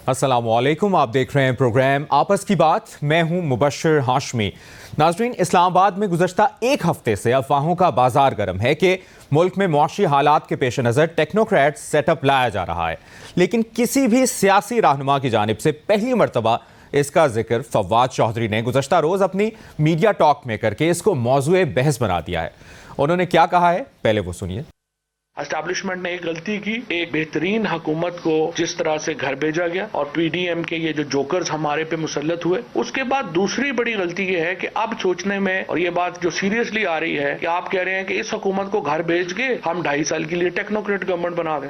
अस्सलामुअलैकुम, आप देख रहे हैं प्रोग्राम आपस की बात। मैं हूं मुबश्शिर हाशमी। नाज़रीन, इस्लामाबाद में गुज़श्ता एक हफ्ते से अफवाहों का बाजार गर्म है कि मुल्क में मुआशी हालात के पेश नज़र टेक्नोक्रेट सेटअप लाया जा रहा है, लेकिन किसी भी सियासी रहनुमा की जानिब से पहली मरतबा इसका जिक्र फवाद चौधरी ने गुज़श्ता रोज़ अपनी मीडिया टॉक में करके इसको मौजूए बहस बना दिया है। उन्होंने क्या कहा है, पहले वो सुनिए। एस्टैब्लिशमेंट ने एक गलती की, एक बेहतरीन हुकूमत को जिस तरह से घर भेजा गया और पीडीएम के ये जो जोकर्स हमारे पे मुसल्लत हुए, उसके बाद दूसरी बड़ी गलती ये है कि अब सोचने में, और ये बात जो सीरियसली आ रही है कि आप कह रहे हैं कि इस हुकूमत को घर भेज के हम 2.5 साल के लिए टेक्नोक्रेट गवर्नमेंट बना दें।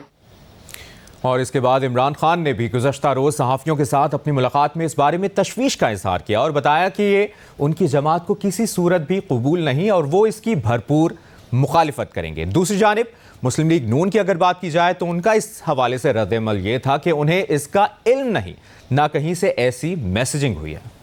और इसके बाद इमरान खान ने भी गुज़श्ता रोज़ सहाफ़ियों के साथ अपनी मुलाकात में इस बारे में तशवीश का इजहार किया और बताया कि ये उनकी जमात को किसी सूरत भी कबूल नहीं और वो इसकी भरपूर मुखालिफत करेंगे। दूसरी जानिब मुस्लिम लीग नून की अगर बात की जाए तो उनका इस हवाले से रद्द-ए-अमल ये था कि उन्हें इसका इल्म नहीं, ना कहीं से ऐसी मैसेजिंग हुई है।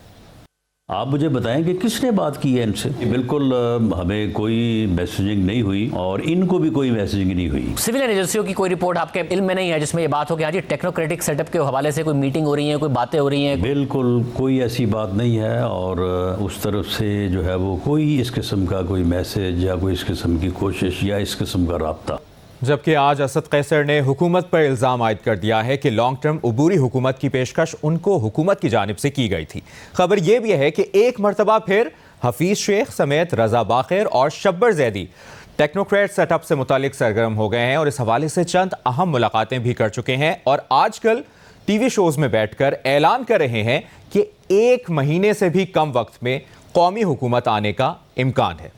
आप मुझे बताएं कि किसने बात की है इनसे। बिल्कुल हमें कोई मैसेजिंग नहीं हुई और इनको भी कोई मैसेजिंग नहीं हुई। सिविल एजेंसियों की कोई रिपोर्ट आपके इल्म में नहीं है जिसमें ये बात हो कि हाँ जी टेक्नोक्रेटिक सेटअप के हवाले से कोई मीटिंग हो रही है, कोई बातें हो रही हैं? बिल्कुल कोई ऐसी बात नहीं है और उस तरफ से जो है वो कोई इस किस्म का कोई मैसेज या कोई इस किस्म की कोशिश या इस किस्म का राब्ता। जबकि आज असद कैसर ने हुकूमत पर इल्ज़ाम आयद कर दिया है कि लॉन्ग टर्म उबूरी हुकूमत की पेशकश उनको हुकूमत की जानिब से की गई थी। खबर यह भी है कि एक मरतबा फिर हफीज़ शेख समेत रजा बाखिर और शब्बर जैदी टेक्नोक्रेट सेटअप से मुतालिक सरगर्म हो गए हैं और इस हवाले से चंद अहम मुलाकातें भी कर चुके हैं और आजकल टीवी शोज़ में बैठकर ऐलान कर रहे हैं कि 1 महीने से भी कम वक्त में कौमी हुकूमत आने का इम्कान है।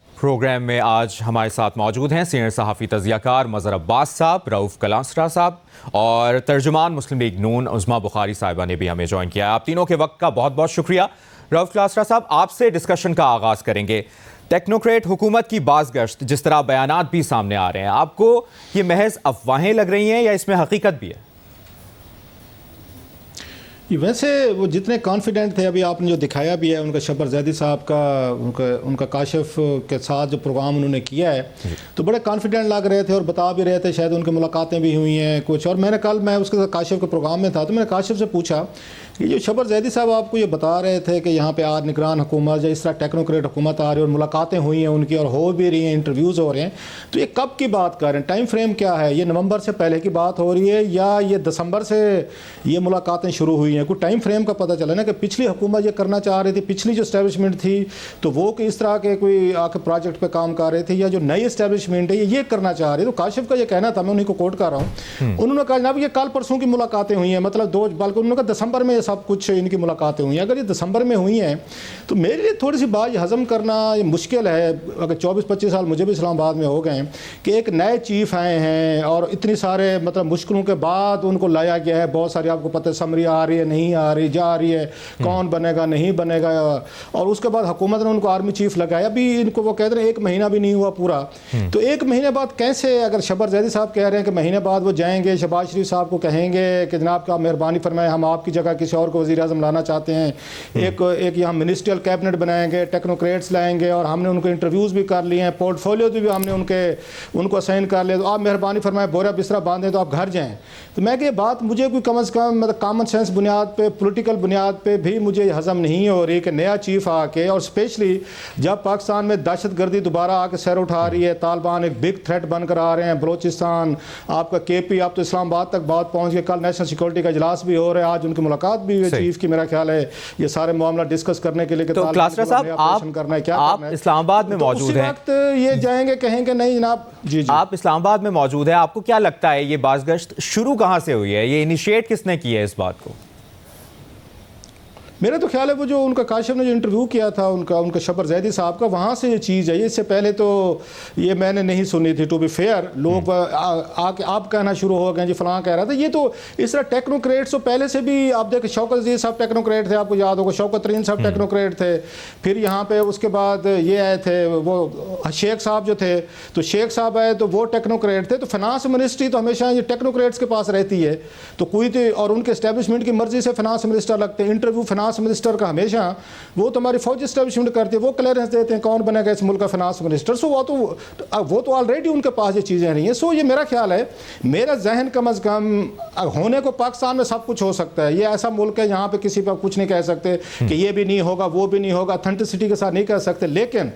प्रोग्राम में आज हमारे साथ मौजूद हैं सीनियर सहाफ़ी तज़ियाकार मज़हर अब्बास साहब, रऊफ़ कलांसरा साहब और तर्जुमान मुस्लिम लीग नून उज़्मा बुखारी साहिबा ने भी हमें ज्वाइन किया। आप तीनों के वक्त का बहुत बहुत शुक्रिया। रऊफ़ कलांसरा साहब, आपसे डिस्कशन का आगाज़ करेंगे। टेक्नोक्रेट हुकूमत की बाज़गश्त, जिस तरह बयानात भी सामने आ रहे हैं, आपको ये महज अफवाहें लग रही हैं या इसमें हकीकत भी है? वैसे वो जितने कॉन्फिडेंट थे, अभी आपने जो दिखाया भी है उनका शब्बर जैदी साहब का, उनका काशिफ के साथ जो प्रोग्राम उन्होंने किया है, तो बड़े कॉन्फिडेंट लग रहे थे और बता भी रहे थे, शायद उनकी मुलाकातें भी हुई हैं कुछ। और मैं उसके साथ काशिफ के प्रोग्राम में था तो मैंने काशिफ से पूछा कि जो शब्बर जैदी साहब आपको ये बता रहे थे कि यहाँ पे आज निगरान हुकूमत या इस तरह टेक्नोक्रेट हुकूमत आ रही है और मुलाकातें हुई हैं उनकी और हो भी रही हैं, इंटरव्यूज़ हो रहे हैं, तो ये कब की बात कर रहे हैं? टाइम फ्रेम क्या है? ये नवंबर से पहले की बात हो रही है या ये दिसंबर से ये मुलाकातें शुरू हुई हैं? कोई टाइम फ्रेम का पता चला ना कि पिछली हुकूमत ये करना चाह रही थी, पिछली जो इस्टेब्लिशमेंट थी तो वो कि इस तरह के कोई आके प्रोजेक्ट पे काम कर रहे थे, या जो नई इस्टेब्लिशमेंट है ये करना चाह रही है? तो काशिफ का ये कहना था, मैं उन्हीं को कोट कर रहा हूँ, उन्होंने कहा जनाब ये कल परसों की मुलाकातें हुई हैं, मतलब बल्कि उन्होंने कहा दिसंबर में ये सब कुछ इनकी मुलाकातें हुई हैं। अगर ये दिसंबर में हुई हैं तो मेरे लिए थोड़ी सी बात हजम करना ये मुश्किल है। अगर 24-25 साल मुझे भी इस्लामाबाद में हो गए हैं कि एक नए चीफ आए हैं और इतनी सारे मतलब मुश्किलों के बाद उनको लाया गया है, बहुत सारी आपको पता है समरी आ रही है, नहीं आ रही, जा रही है, कौन बनेगा नहीं बनेगा, और उसके बाद हुकूमत ने उनको आर्मी चीफ लगाया। अभी इनको वो कहते हैं 1 महीना भी नहीं हुआ पूरा, तो 1 महीने बाद कैसे, अगर शब्बर जैदी साहब कह रहे हैं कि महीने बाद वो जाएंगे, शहबाज शरीफ साहब को कहेंगे कि जनाब का मेहरबानी फरमाए, हम आपकी जगह किसी और को वज़ीर आज़म लाना चाहते हैं, एक यहाँ मिनिस्ट्रियल कैबिनेट बनाएंगे, टेक्नोक्रेट्स लाएंगे और हमने उनको इंटरव्यूज़ भी कर लिए हैं, पोर्टफोलियो भी हमने उनको असाइन कर लिया, तो आप मेहरबानी फरमाए बोरा बिस्तरा बांधें तो आप घर जाएँ। तो मैं कि बात मुझे कोई कम अज़ कम मतलब कॉमन सेंस बुनियाद पे, पॉलिटिकल बुनियाद पे भी मुझे हजम नहीं हो रही कि नया चीफ आके, और स्पेशली जब पाकिस्तान में दहशतगर्दी दोबारा आके सर उठा रही है, तालिबान एक बिग थ्रेट बनकर आ रहे हैं, बलोचिस्तान आपका KP आप तो इस्लामाबाद तक बात पहुँच गए, कल नेशनल सिक्योरिटी का इजलास भी हो रहा है, आज उनकी मुलाकात भी हुई चीफ की, मेरा ख्याल है ये सारे मामला डिस्कस करने के लिए। तो क्लासरा साहब, आप इस्लामाबाद में मौजूद हैं, वक्त ये जाएंगे कहेंगे नहीं जनाब। जी आप इस्लामाबाद में मौजूद हैं, आपको क्या लगता है ये बाज़गश्त शुरू कहाँ से हुई है? ये इनिशिएट किसने किया है इस बात को? मेरा तो ख्याल है वो जो उनका काशिफ ने जो इंटरव्यू किया था उनका शब्बर जैदी साहब का, वहाँ से ये चीज़ है। इससे पहले तो ये मैंने नहीं सुनी थी, टू बी फेयर। लोग आके आप कहना शुरू हो गए जी फलां कह रहा था, ये तो इस तरह टेक्नोक्रेट्स तो पहले से भी आप देखें, शौकत अजीज़ साहब टेक्नोक्रेट थे, आपको याद होगा, शौकत तरीन साहब टेक्नोक्रेट थे, फिर यहाँ पे उसके बाद ये आए थे वो शेख साहब जो थे, तो शेख साहब आए तो वो टेक्नोक्रेट थे। तो फाइनेंस मिनिस्ट्री तो हमेशा ये टेक्नोक्रेट्स के पास रहती है, तो कोई तो, और उनके इस्टेब्लिशमेंट की मर्जी से फाइनेंस मिनिस्टर लगते हैं, इंटरव्यू फाइनेंस मिनिस्टर का हमेशा वो तो हमारी फौज इस्टेब्लिशमेंट करती है, वो क्लियरेंस देते हैं कौन बनेगा इस मुल्क का फाइनेंस मिनिस्टर। सो वो तो ऑलरेडी उनके पास ये चीज़ें नहीं है। सो ये मेरा ख्याल है, मेरा जहन कम अज़ कम होने को पाकिस्तान में सब कुछ हो सकता है। ये ऐसा मुल्क है यहाँ पे किसी पर कुछ नहीं कह सकते कि ये भी नहीं होगा वो भी नहीं होगा, अथेंटिसिटी के साथ नहीं कह सकते। लेकिन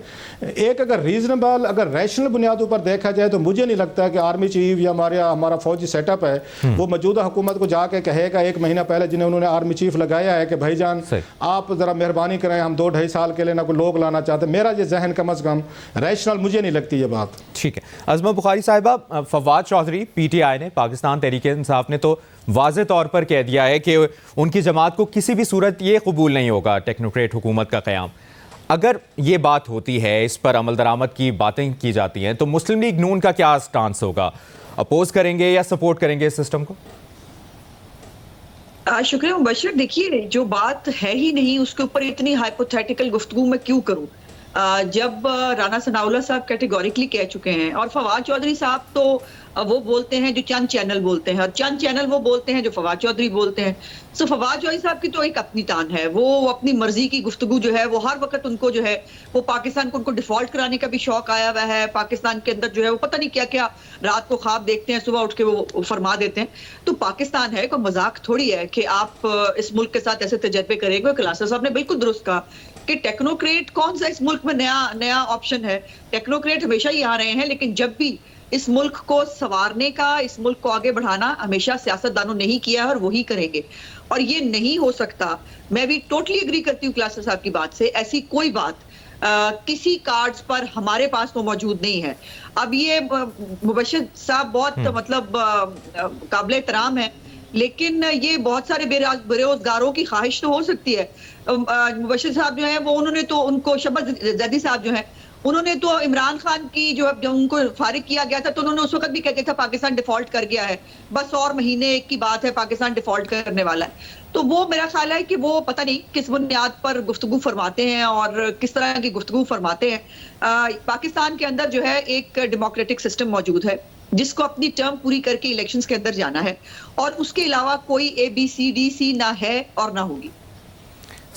एक अगर रीजनेबल अगर रैशनल बुनियादों पर देखा जाए तो मुझे नहीं लगता है कि आर्मी चीफ या हमारा फौजी सेटअप है वो मौजूदा हुकूमत को जाके कहेगा 1 महीना पहले जिन्हें उन्होंने आर्मी चीफ लगाया है कि भाईजान आप ज़रा मेहरबानी करें, हम 2-2.5 साल के लिए ना कोई लोग लाना चाहते। मेरा ये जहन कम अज़ कम रैशनल मुझे नहीं लगती ये बात। ठीक है अज़मा बुखारी साहिबा, फवाद चौधरी पीटीआई ने, पाकिस्तान तहरीक इंसाफ ने तो वाज़े तौर पर कह दिया है कि उनकी जमात को किसी भी सूरत ये कबूल नहीं होगा टेक्नोक्रेट हुकूमत का क़याम। अगर ये बात होती है, इस पर अमल दरामद की बातें की जाती हैं, तो मुस्लिम लीग नून का क्या स्टांस होगा? अपोज करेंगे या सपोर्ट करेंगे इस सिस्टम को? शुक्रिया मुबशर। देखिए, जो बात है ही नहीं उसके ऊपर इतनी हाइपोथेटिकल गुफ्तगू मैं क्यों करूं, जब राना सनाउल्लाह साहब कैटेगोरिकली कह चुके हैं और फवाद चौधरी साहब तो वो बोलते हैं जो चंद चैनल बोलते हैं और चंद चैनल वो बोलते हैं जो फवाद चौधरी बोलते हैं। सो फवाद चौधरी साहब की तो एक अपनी तान है, वो अपनी मर्जी की गुफ्तगू जो है वो हर वक्त उनको जो है वो पाकिस्तान को उनको डिफॉल्ट कराने का भी शौक आया हुआ है। पाकिस्तान के अंदर जो है वो पता नहीं क्या क्या रात को ख्वाब देखते हैं, सुबह उठ के वो फरमा देते हैं। तो पाकिस्तान है, कोई मजाक थोड़ी है कि आप इस मुल्क के साथ ऐसे तजर्बे करेंगे। क्लासर साहब ने बिल्कुल दुरुस्त कहा कि टेक्नोक्रेट कौन सा इस मुल्क में नया ऑप्शन है। टेक्नोक्रेट हमेशा ही आ रहे हैं, लेकिन जब भी इस मुल्क को संवारने का, इस मुल्क को आगे बढ़ाना हमेशा सियासतदानों ने ही किया है और वही करेंगे। और ये नहीं हो सकता, मैं भी टोटली एग्री करती हूँ क्लासर साहब की बात से, ऐसी कोई बात किसी कार्ड्स पर हमारे पास तो मौजूद नहीं है। अब ये मुबशर साहब बहुत मतलब काबिल एहतराम है, लेकिन ये बहुत सारे बेरोजगारों की ख्वाहिश तो हो सकती है। मुबशर साहब जो है वो उन्होंने तो उनको शहबाज जैदी साहब जो है उन्होंने तो इमरान खान की जब उनको फारिग किया गया था तो उन्होंने उस वक्त भी कह दिया था पाकिस्तान डिफॉल्ट कर गया है, बस और महीने की बात है पाकिस्तान डिफॉल्ट करने वाला है। तो वो मेरा ख्याल है कि वो पता नहीं किस बुनियाद पर गुफ्तगू फरमाते हैं और किस तरह की गुफ्तगू फरमाते हैं। पाकिस्तान के अंदर जो है एक डेमोक्रेटिक सिस्टम मौजूद है जिसको अपनी टर्म पूरी करके इलेक्शंस के अंदर जाना है और उसके अलावा कोई ABCDC ना है और ना होगी।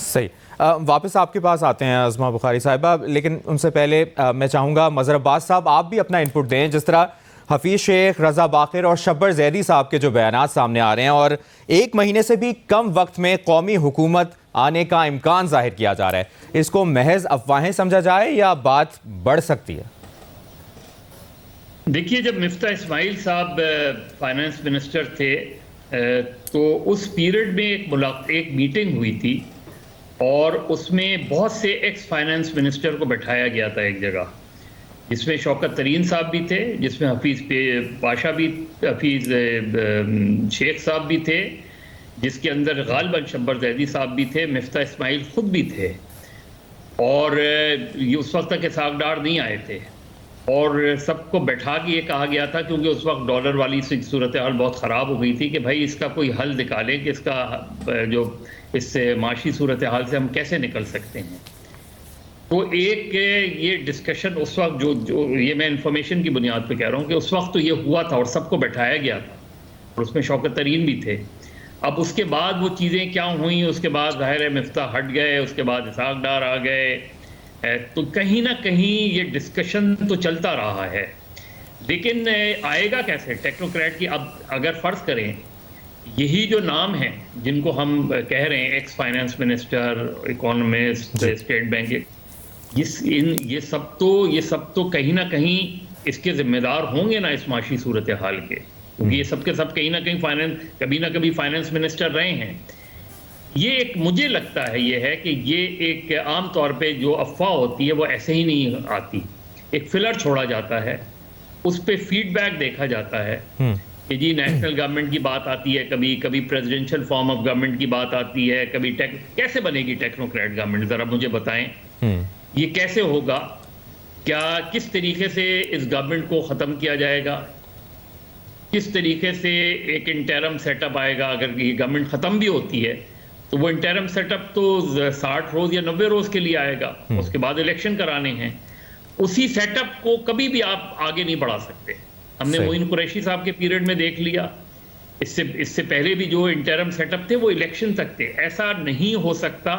सही, वापस आपके पास आते हैं अज़मा बुखारी साहिबा, लेकिन उनसे पहले मैं चाहूँगा मज़हर अब्बास साहब आप भी अपना इनपुट दें। जिस तरह हफीज़ शेख, रज़ा बाक़िर और शब्बर ज़ैदी साहब के जो बयानात सामने आ रहे हैं और 1 महीने से भी कम वक्त में कौमी हुकूमत आने का इम्कान ज़ाहिर किया जा रहा है, इसको महज अफवाहें समझा जाए या बात बढ़ सकती है? देखिए, जब मिफ्ता इस्माइल साहब फाइनेंस मिनिस्टर थे तो उस पीरियड में एक मीटिंग हुई थी और उसमें बहुत से एक्स फाइनेंस मिनिस्टर को बैठाया गया था एक जगह, जिसमें शौकत तरीन साहब भी थे, जिसमें हफीज़ पाशा भी, हफीज़ शेख साहब भी थे, जिसके अंदर गालिबन शब्बर ज़ैदी साहब भी थे, मिफ्ता इस्माइल ख़ुद भी थे और ये उस वक्त तक सागदार नहीं आए थे और सबको बैठा के ये कहा गया था, क्योंकि उस वक्त डॉलर वाली सूरत हाल बहुत ख़राब हो गई थी, कि भाई इसका कोई हल निकालें कि इसका जो इससे माशी सूरत हाल से हम कैसे निकल सकते हैं। तो एक ये डिस्कशन उस वक्त जो ये मैं इंफॉर्मेशन की बुनियाद पे कह रहा हूँ कि उस वक्त तो ये हुआ था और सबको बैठाया गया था और उसमें शौकत तरीन भी थे। अब उसके बाद वो चीज़ें क्या हुई, उसके बाद ज़ाहिर है मिफ्ता हट गए, उसके बाद इसाक डार आ गए, तो कहीं ना कहीं ये डिस्कशन तो चलता रहा है, लेकिन आएगा कैसे टेक्नोक्रेट की? अब अगर फ़र्ज़ करें यही जो नाम हैं जिनको हम कह रहे हैं ex finance minister, economist, state bank, ये सब तो कहीं ना कहीं इसके ज़िम्मेदार होंगे ना इस माशी सूरत हाल के, क्योंकि ये सब के सब कहीं ना कहीं कभी ना कभी फाइनेंस मिनिस्टर रहे हैं। ये एक मुझे लगता है ये है कि ये एक आम तौर पे जो अफवाह होती है वो ऐसे ही नहीं आती, एक फिलर छोड़ा जाता है, उस पर फीडबैक देखा जाता है कि जी नेशनल गवर्नमेंट की बात आती है, कभी प्रेसिडेंशियल फॉर्म ऑफ गवर्नमेंट की बात आती है, कभी कैसे बनेगी टेक्नोक्रेट गवर्नमेंट, ज़रा मुझे बताएं ये कैसे होगा, क्या किस तरीके से इस गवर्नमेंट को ख़त्म किया जाएगा, किस तरीके से एक इंटरम सेटअप आएगा। अगर ये गवर्नमेंट ख़त्म भी होती है तो वो इंटरम सेटअप तो 60 रोज़ या 90 रोज़ के लिए आएगा, उसके बाद इलेक्शन कराने हैं। उसी सेटअप को कभी भी आप आगे नहीं बढ़ा सकते। हमने मोइन कुरैशी साहब के पीरियड में देख लिया इससे पहले भी जो इंटरम सेटअप थे वो इलेक्शन तक थे। ऐसा नहीं हो सकता,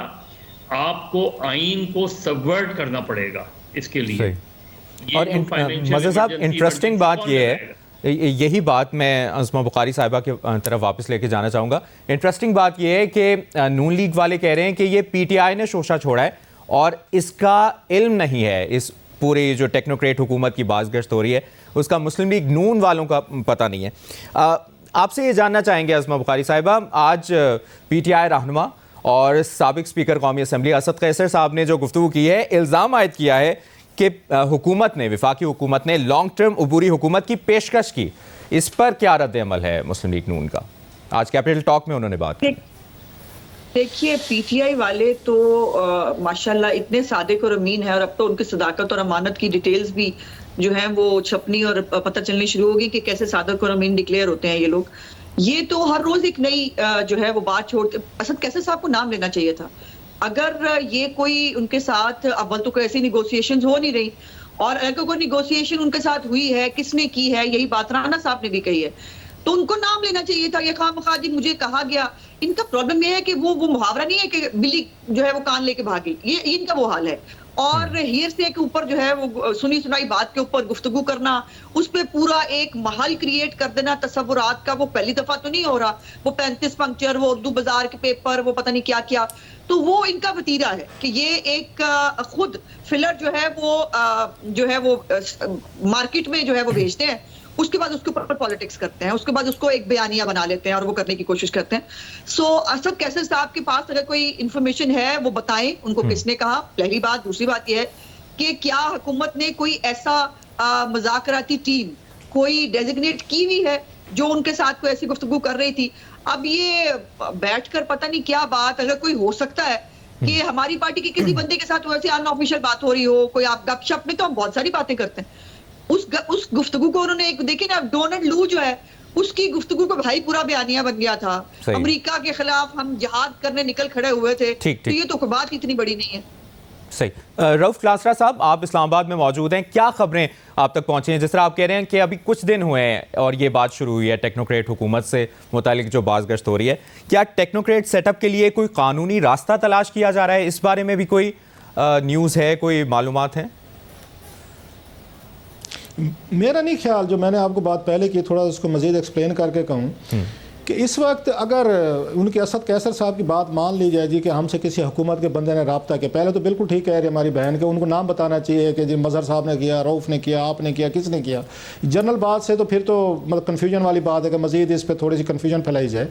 आपको आइन को सबवर्ट करना पड़ेगा इसके लिए। और मज़हर साहब, इंटरेस्टिंग बात ये है, यही बात मैं अज़मा बुखारी साहिबा के तरफ वापस लेके जाना चाहूँगा। इंटरेस्टिंग बात ये है कि नून लीग वाले कह रहे हैं कि ये पीटीआई ने शोशा छोड़ा है और इसका इल्म नहीं है, इस पूरे जो टेक्नोक्रेट हुकूमत की बाज़गश्त हो रही है उसका मुस्लिम लीग नून वालों का पता नहीं है। आपसे ये जानना चाहेंगे अज़मा बुखारी साहिबा, आज पीटीआई रहनुमा और साबिक स्पीकर कौमी असम्बली असद कैसर साहब ने जो गुफ्तगू की है, इल्ज़ाम आयद किया है कि हुकूमत ने, वफाकी हुकूमत ने लॉन्ग टर्म अबूरी हुकूमत की पेशकश की। इस पर क्या रद्द अमल है मुस्लिम लीग नून का? आज कैपिटल टॉक में उन्होंने बात की। देखिए, पीटीआई वाले तो माशाल्लाह इतने सादिक और अमीन है, और अब तो उनकी सदाकत और अमानत की डिटेल्स भी जो है वो छपनी और पता चलनी शुरू होगी कि कैसे सादिक और अमीन डिक्लेयर होते हैं ये लोग। ये तो हर रोज एक नई जो है वो बात छोड़ते। असद कैसर साहब को नाम लेना चाहिए था। अगर ये कोई उनके साथ, अव्वल तो कोई ऐसी निगोशिएशंस हो नहीं रही, और अगर कोई निगोशिएशन उनके साथ हुई है, किसने की है, यही बात राना साहब ने भी कही है, तो उनको नाम लेना चाहिए था। ये खामखा जी मुझे कहा गया। इनका प्रॉब्लम ये है कि वो मुहावरा नहीं है कि बिल्ली जो है वो कान लेके भागी, ये इनका वो हाल है। और हियर से के ऊपर जो है वो सुनी सुनाई बात के ऊपर गुफ्तगू करना, उस पर पूरा एक महल क्रिएट कर देना तसव्वुरात का, वो पहली दफा तो नहीं हो रहा। वो 35 पंक्चर, वो उर्दू बाजार के पेपर, वो पता नहीं क्या क्या, तो वो इनका वतीरा है कि ये एक खुद फिलर जो है वो मार्केट में जो है वो भेजते हैं, उसके बाद उसके ऊपर पॉलिटिक्स करते हैं, उसके बाद उसको एक बयानिया बना लेते हैं और वो करने की कोशिश करते हैं। सो असद कैसर साहब के पास अगर कोई इंफॉर्मेशन है वो बताएं, उनको किसने कहा, पहली बात। दूसरी बात यह है कि क्या हुकूमत ने कोई ऐसा मुज़ाकराती टीम कोई डेजिग्नेट की हुई है जो उनके साथ कोई ऐसी गुफ्तगू कर रही थी। अब ये बैठकर पता नहीं क्या बात, अगर कोई हो सकता है कि हमारी पार्टी के किसी बंदे के साथ वैसे अनऑफिशियल बात हो रही हो, कोई आप गपशप में, तो हम बहुत सारी बातें करते हैं। उस गुफ्तगू को उन्होंने एक देखिए ना, डोनाल्ड लू जो है उसकी गुफ्तगू को भाई पूरा बयानिया बन गया था, अमेरिका के खिलाफ हम जिहाद करने निकल खड़े हुए थे। तो ये तो कोई बात इतनी बड़ी नहीं है। सही। रऊफ क्लासरा साहब, आप इस्लामाबाद में मौजूद हैं, क्या खबरें आप तक पहुंची हैं? जिस तरह आप कह रहे हैं कि अभी कुछ दिन हुए हैं और ये बात शुरू हुई है टेक्नोक्रेट हुकूमत से मुतालिक जो बाज़गश्त हो रही है, क्या टेक्नोक्रेट सेटअप के लिए कोई कानूनी रास्ता तलाश किया जा रहा है? इस बारे में भी कोई न्यूज़ है, कोई मालूमात है? मेरा नहीं ख्याल, जो मैंने आपको बात पहले की, थोड़ा उसको मज़ीद एक्सप्लेन करके कहूँ कि इस वक्त अगर उनके असद कैसर साहब की बात मान ली जाए जी कि हमसे किसी हुकूमत के बंदे ने रब्ता किया, पहले तो बिल्कुल ठीक कह रही हमारी बहन के, उनको नाम बताना चाहिए कि जी मज़हर साहब ने किया, रऊफ़ ने किया, आपने किया, किसने किया। जनरल बात से तो फिर तो मतलब कन्फ्यूजन वाली बात है कि मज़ीद इस पर थोड़ी सी कन्फ्यूजन फैलाई जाए,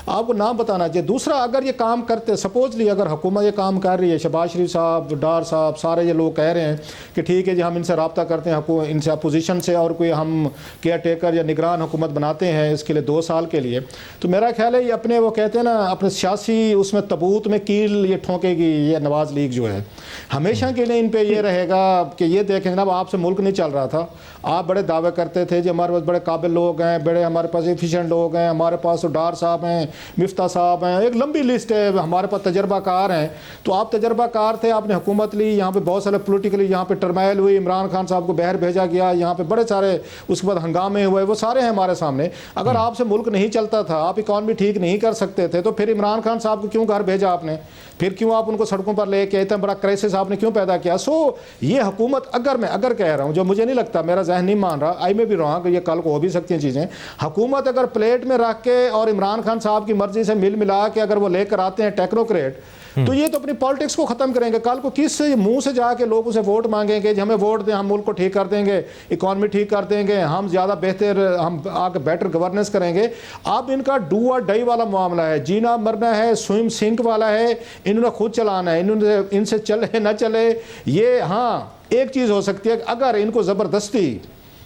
आपको नाम बताना चाहिए। दूसरा, अगर ये काम करते, सपोजली अगर हुकूमत ये काम कर रही है, शहबाज शरीफ साहब, डार साहब, सारे ये लोग कह रहे हैं कि ठीक है जी हम इनसे रब्ता करते हैं, इनसे अपोजिशन से, और कोई हम केयर टेकर या निगरान हुकूमत बनाते हैं इसके लिए 2 साल के लिए, तो मेरा ख्याल है ये अपने, वो कहते हैं ना, अपने सियासी उसमें तबूत में कील ये ठोंकेगी। ये नवाज लीग जो है हमेशा के लिए इन पे ये रहेगा कि ये देखें जनाब, आपसे मुल्क नहीं चल रहा था, आप बड़े दावे करते थे जी हमारे पास बड़े काबिल लोग हैं, बड़े हमारे पास एफिशिएंट लोग हैं, हमारे पास तो डार साहब हैं, मिफ्ता साहब हैं, एक लंबी लिस्ट है, हमारे पास तजर्बाकार हैं। तो आप तजर्बाकार थे, आपने हुकूमत ली, यहाँ पे बहुत सारे पोलिटिकली यहाँ पे टर्माइल हुई, इमरान खान साहब को बहर भेजा गया, यहाँ पे बड़े सारे उसके बाद हंगामे हुए, वो सारे हैं हमारे सामने। अगर आपसे मुल्क नहीं चलता था, आप इकॉनमी ठीक नहीं कर सकते थे, तो फिर इमरान खान साहब को क्यों घर भेजा आपने? फिर क्यों आप उनको सड़कों पर लेके इतना बड़ा क्राइसिस आपने क्यों पैदा किया? सो ये हुकूमत, अगर मैं कह रहा हूँ, जो मुझे नहीं लगता, मेरा जहन नहीं मान रहा, आई में भी रहा कि ये कल को हो भी सकती हैं चीज़ें, हुकूमत अगर प्लेट में रख के और इमरान खान साहब की मर्जी से मिल मिला के अगर वो लेकर आते हैं टेक्नोक्रेट, तो ये तो अपनी पॉलिटिक्स को ख़त्म करेंगे। कल को किस मुंह से जाके लोग उसे वोट मांगेंगे, हमें वोट दें, हम मुल्क को ठीक कर देंगे, इकॉनमी ठीक कर देंगे, हम ज़्यादा बेहतर, हम आगे बेटर गवर्नेंस करेंगे। अब इनका डू और डाई वाला मामला है, जीना मरना है, स्विम सिंक वाला है, इन्होंने खुद चलाना है, इन्होंने इनसे चले ना चले। ये हाँ एक चीज़ हो सकती है, अगर इनको ज़बरदस्ती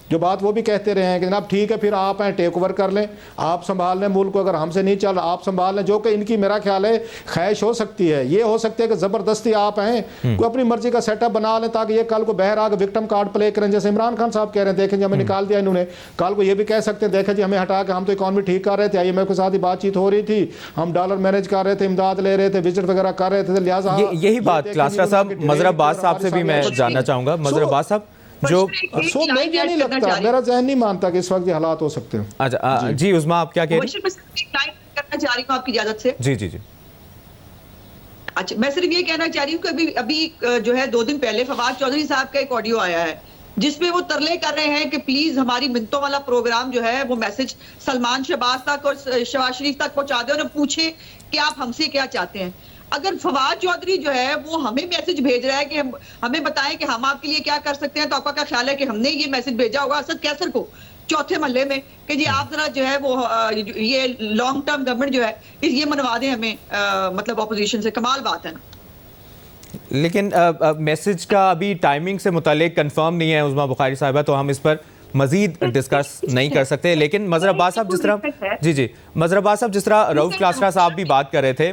जो बात वो भी कहते रहे हैं कि जनाब ठीक है फिर आप हैं, टेक ओवर कर लें, आप संभाल लें मुल्क को, अगर हमसे नहीं चल आप संभाल लें, जो कि इनकी मेरा ख्याल है ख्वाहिश हो सकती है। ये हो सकती है कि ज़बरदस्ती आप हैं, कोई अपनी मर्जी का सेटअप बना लें ताकि ये कल को बहर आगे विक्टिम कार्ड प्ले करें, जैसे इमरान खान साहब कह रहे हैं, देखें जी हमें निकाल दिया इन्होंने, कल को ये भी कह सकते हैं देखें जी हमें हटा के हम तो इकॉनमी ठीक कर रहे थे, IMF के साथ ही बातचीत हो रही थी, हम डॉलर मैनेज कर रहे थे, इमदाद ले रहे थे, विजिट वगैरह कर रहे थे, लिहाजा यही बात क्लासरा साहब, मज़हर अब्बास साहब से भी मैं जानना चाहूँगा। मज़हर अब्बास साहब, जो अफसोस मैं ये नहीं लगता, मेरा जहन नहीं मानता कि इस वक्त ये हालात हो सकते हैं। अच्छा जी उस्मा आप क्या कह रही करना चाह रही हूँ आपकी इजाजत से। जी जी जी। अच्छा, मैं सिर्फ ये कहना चाह रही हूँ कि अभी जो है 2 दिन पहले फवाद चौधरी साहब का एक ऑडियो आया है जिसमें वो तरले कर रहे हैं कि प्लीज हमारी मिन्नतों वाला प्रोग्राम जो है वो मैसेज सलमान शहबाज तक और शहबाज शरीफ तक पहुंचा दे और पूछे कि आप हमसे क्या चाहते हैं। अगर फवाद चौधरी जो है वो हमें मैसेज भेज रहा है कि हमें बताएं कि हम आपके लिए क्या कर सकते हैं, तो आपका क्या ख्याल है कि हमने ये मैसेज भेजा होगा असद कैसर को चौथे महल्ले में कि जी आप जरा जो है वो ये लॉन्ग टर्म गवर्नमेंट जो है ये मनवा दें हमें, मतलब ऑपोजिशन से। कमाल बात है ना। लेकिन मैसेज का अभी टाइमिंग से मुतालिक कंफर्म नहीं है उस्मा बुखारी साहिबा, तो हम इस पर मजीद डिस्कस नहीं कर सकते। लेकिन मजहर अब्बास साहब जिस तरह जी मजहर अब्बास साहब जिस तरह रऊफ क्लासरा साहब भी बात कर रहे थे,